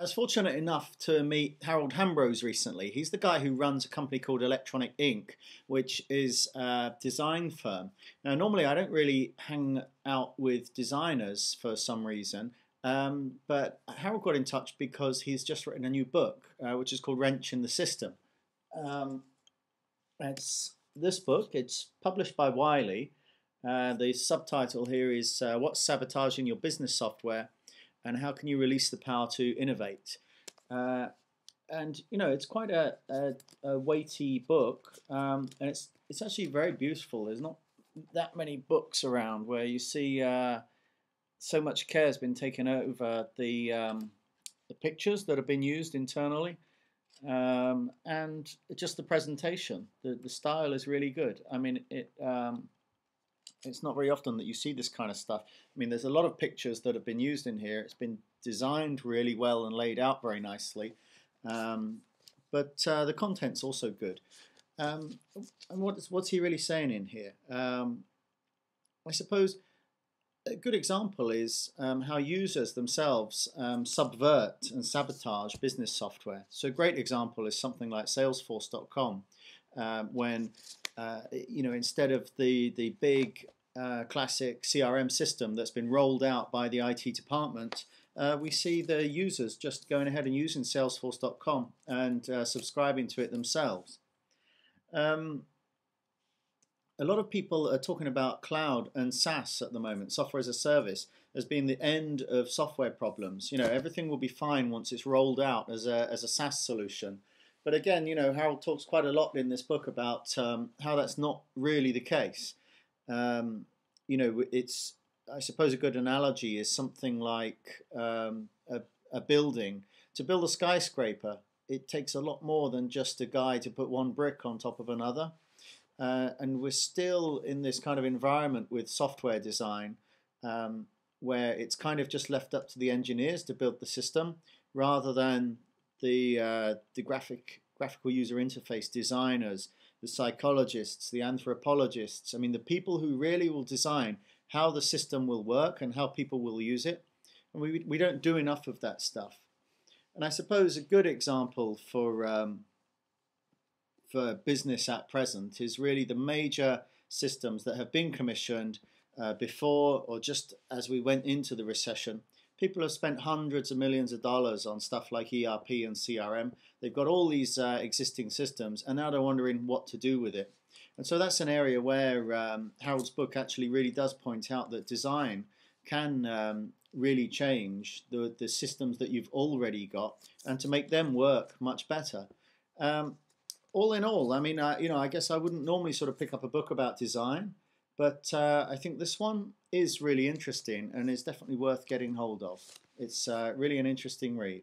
I was fortunate enough to meet Harold Hambrose recently. He's the guy who runs a company called Electronic Ink, which is a design firm. Now, normally I don't really hang out with designers for some reason, but Harold got in touch because he's just written a new book, which is called Wrench in the System. Um, it's this book. It's published by Wiley. The subtitle here is What's Sabotaging Your Business Software and How Can You Release the Power to Innovate? Uh, and it's quite a weighty book, and it's actually very beautiful. There's not that many books around where you see so much care has been taken over the pictures that have been used internally, and just the presentation. The style is really good. I mean, it's not very often that you see this kind of stuff. I mean, there's a lot of pictures that have been used in here. It's been designed really well and laid out very nicely, but the content's also good. And what's he really saying in here? I suppose a good example is how users themselves subvert and sabotage business software. So a great example is something like Salesforce.com, when instead of the big classic CRM system that's been rolled out by the IT department, we see the users just going ahead and using Salesforce.com and subscribing to it themselves. A lot of people are talking about cloud and SaaS at the moment, software as a service, as being the end of software problems. Everything will be fine once it's rolled out as a SaaS solution. But again, Harold talks quite a lot in this book about how that's not really the case. It's, I suppose, a good analogy is something like a building. To build a skyscraper, it takes a lot more than just a guy to put one brick on top of another. And we're still in this kind of environment with software design, where it's kind of just left up to the engineers to build the system rather than the graphical user interface designers, the psychologists, the anthropologists. I mean, the people who really will design how the system will work and how people will use it. And we don't do enough of that stuff. And I suppose a good example for business at present is really the major systems that have been commissioned before or just as we went into the recession. People have spent hundreds of millions of dollars on stuff like ERP and CRM. They've got all these existing systems, and now they're wondering what to do with it. And so that's an area where Harold's book actually really does point out that design can really change the systems that you've already got and to make them work much better. All in all, I mean, I guess I wouldn't normally sort of pick up a book about design, but I think this one is really interesting and is definitely worth getting hold of. It's really an interesting read.